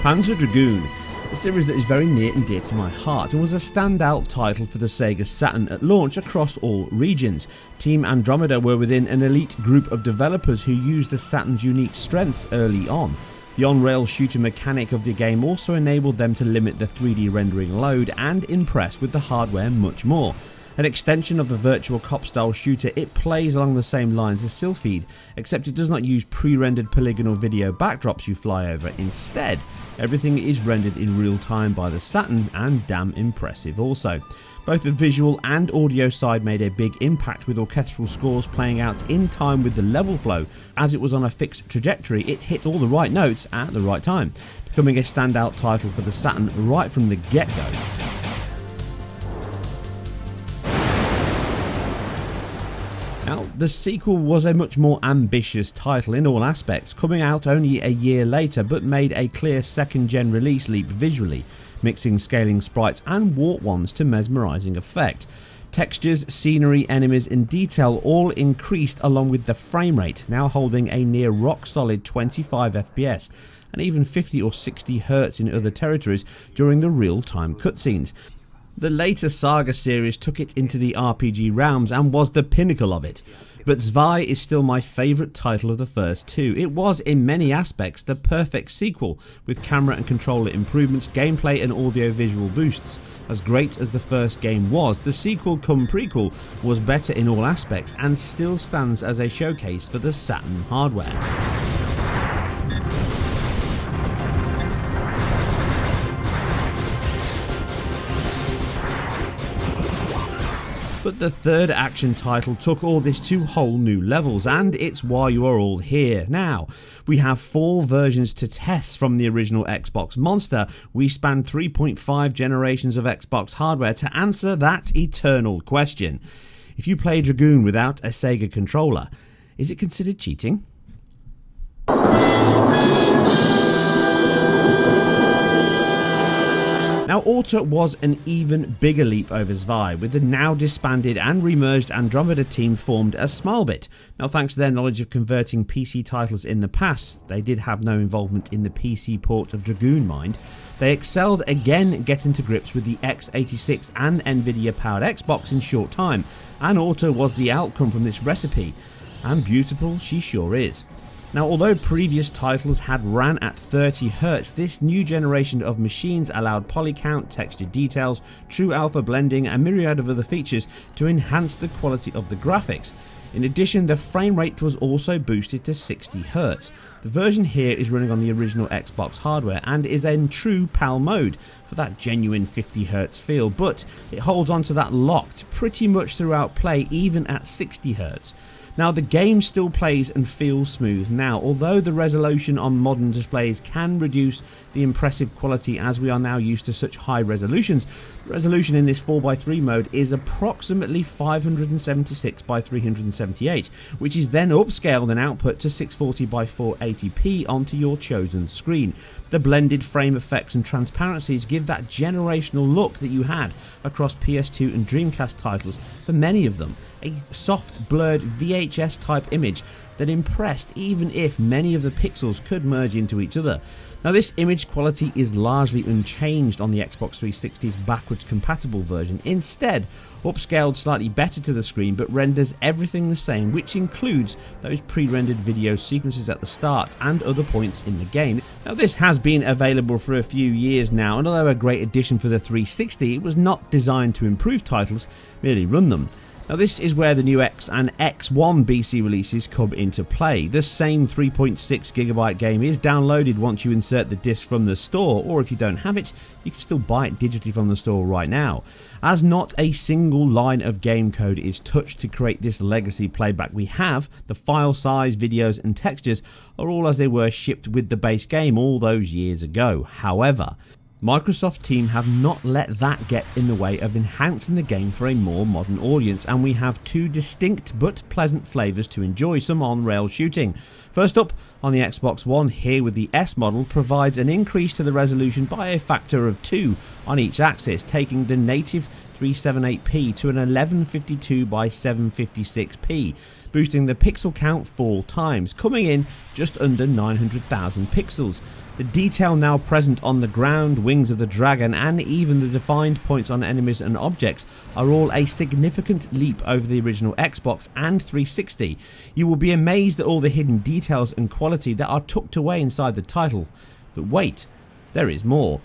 Panzer Dragoon, a series that is very near and dear to my heart and was a standout title for the Sega Saturn at launch across all regions. Team Andromeda were within an elite group of developers who used the Saturn's unique strengths early on. The on-rail shooter mechanic of the game also enabled them to limit the 3D rendering load and impress with the hardware much more. An extension of the virtual cop-style shooter, it plays along the same lines as Sylpheed, except it does not use pre-rendered polygonal video backdrops you fly over. Instead, everything is rendered in real time by the Saturn, and damn impressive also. Both the visual and audio side made a big impact, with orchestral scores playing out in time with the level flow. As it was on a fixed trajectory, it hit all the right notes at the right time, becoming a standout title for the Saturn right from the get-go. Now, the sequel was a much more ambitious title in all aspects, coming out only a year later, but made a clear second-gen release leap visually, mixing scaling sprites and warped ones to mesmerising effect. Textures, scenery, enemies and detail all increased along with the frame rate, now holding a near rock-solid 25 FPS, and even 50 or 60 Hz in other territories during the real-time cutscenes. The later Saga series took it into the RPG realms and was the pinnacle of it, but Zwei is still my favourite title of the first two. It was in many aspects the perfect sequel, with camera and controller improvements, gameplay and audio-visual boosts. As great as the first game was, the sequel cum prequel was better in all aspects and still stands as a showcase for the Saturn hardware. But the third action title took all this to whole new levels, and it's why you are all here. Now, we have 4 versions to test from the original Xbox monster. We span 3.5 generations of Xbox hardware to answer that eternal question. If you play Dragoon without a Sega controller, is it considered cheating? Now, Orta was an even bigger leap over Zwei, with the now disbanded and remerged Andromeda team formed as Smilebit. Now, thanks to their knowledge of converting PC titles in the past, they did have no involvement in the PC port of Dragoon, mind. They excelled again getting to grips with the X86 and Nvidia powered Xbox in short time, and Orta was the outcome from this recipe, and beautiful she sure is. Now, although previous titles had ran at 30 Hz, this new generation of machines allowed polycount, texture details, true alpha blending and a myriad of other features to enhance the quality of the graphics. In addition, the frame rate was also boosted to 60 Hz. The version here is running on the original Xbox hardware and is in true PAL mode for that genuine 50 Hz feel, but it holds on to that locked pretty much throughout play, even at 60 Hz. Now, the game still plays and feels smooth now, although the resolution on modern displays can reduce the impressive quality as we are now used to such high resolutions. The resolution in this 4x3 mode is approximately 576 by 378, which is then upscaled and output to 640 by 480p onto your chosen screen. The blended frame effects and transparencies give that generational look that you had across PS2 and Dreamcast titles for many of them. A soft, blurred VHS type image that impressed even if many of the pixels could merge into each other. Now, this image quality is largely unchanged on the Xbox 360's backwards compatible version, instead upscaled slightly better to the screen but renders everything the same, which includes those pre-rendered video sequences at the start and other points in the game. Now, this has been available for a few years now, and although a great addition for the 360, it was not designed to improve titles, merely run them. Now, this is where the new X and X1 BC releases come into play. The same 3.6GB game is downloaded once you insert the disc from the store, or if you don't have it, you can still buy it digitally from the store right now. As not a single line of game code is touched to create this legacy playback we have, the file size, videos and textures are all as they were shipped with the base game all those years ago. However, Microsoft team have not let that get in the way of enhancing the game for a more modern audience, and we have 2 distinct but pleasant flavours to enjoy some on-rail shooting. First up, on the Xbox One, here with the S model, provides an increase to the resolution by a factor of 2 on each axis, taking the native 378p to an 1152 by 756p, boosting the pixel count 4 times, coming in just under 900,000 pixels. The detail now present on the ground, wings of the dragon, and even the defined points on enemies and objects are all a significant leap over the original Xbox and 360. You will be amazed at all the hidden details and quality that are tucked away inside the title. But wait, there is more.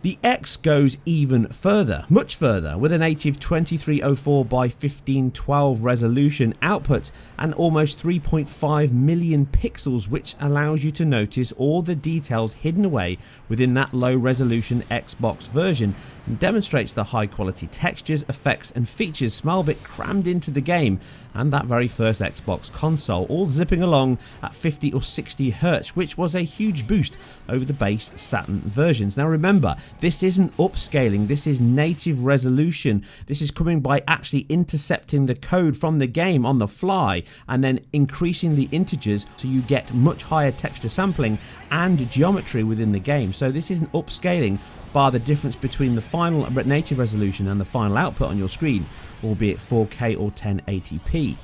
The X goes even further, much further, with a native 2304 by 1512 resolution output and almost 3.5 million pixels, which allows you to notice all the details hidden away within that low resolution Xbox version and demonstrates the high quality textures, effects and features Smallbit crammed into the game and that very first Xbox console, all zipping along at 50 or 60 Hz, which was a huge boost over the base Saturn versions. Now remember, this isn't upscaling, this is native resolution. This is coming by actually intercepting the code from the game on the fly and then increasing the integers so you get much higher texture sampling and geometry within the game. So this isn't upscaling, bar the difference between the final native resolution and the final output on your screen, albeit 4K or 1080p.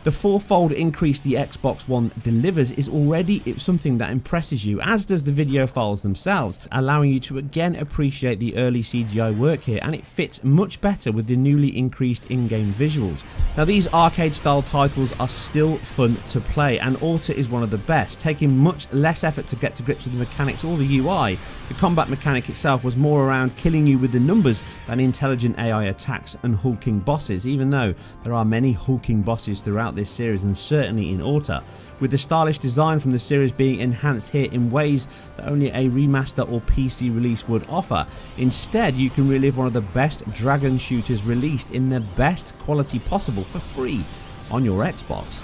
The fourfold increase the Xbox One delivers is already something that impresses you, as does the video files themselves, allowing you to again appreciate the early CGI work here, and it fits much better with the newly increased in-game visuals. Now these arcade style titles are still fun to play, and Orta is one of the best, taking much less effort to get to grips with the mechanics or the UI. The combat mechanic itself was more around killing you with the numbers than intelligent AI attacks and hulking bosses, even though there are many hulking bosses throughout this series and certainly in Orta, with the stylish design from the series being enhanced here in ways that only a remaster or PC release would offer. Instead, you can relive one of the best dragon shooters released in the best quality possible for free on your Xbox.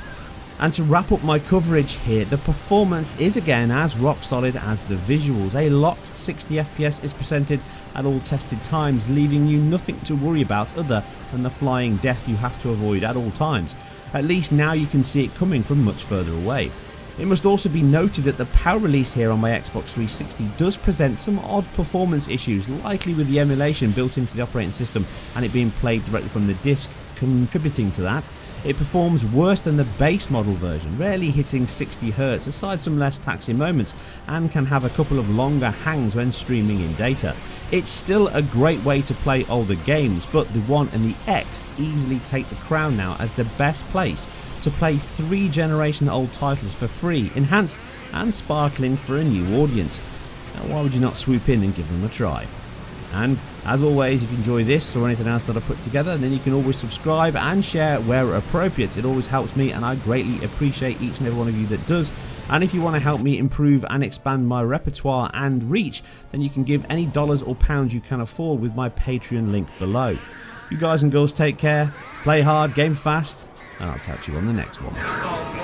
And to wrap up my coverage here, the performance is again as rock solid as the visuals. A locked 60 FPS is presented at all tested times, leaving you nothing to worry about other than the flying death you have to avoid at all times. At least now you can see it coming from much further away. It must also be noted that the power release here on my Xbox 360 does present some odd performance issues, likely with the emulation built into the operating system and it being played directly from the disc contributing to that. It performs worse than the base model version, rarely hitting 60 Hz aside some less taxing moments, and can have a couple of longer hangs when streaming in data. It's still a great way to play older games, but the One and the X easily take the crown now as the best place to play 3 generation old titles for free, enhanced and sparkling for a new audience. Now why would you not swoop in and give them a try? And as always, if you enjoy this or anything else that I put together, then you can always subscribe and share where appropriate. It always helps me and I greatly appreciate each and every one of you that does. And if you want to help me improve and expand my repertoire and reach, then you can give any dollars or pounds you can afford with my Patreon link below. You guys and girls take care, play hard, game fast, and I'll catch you on the next one.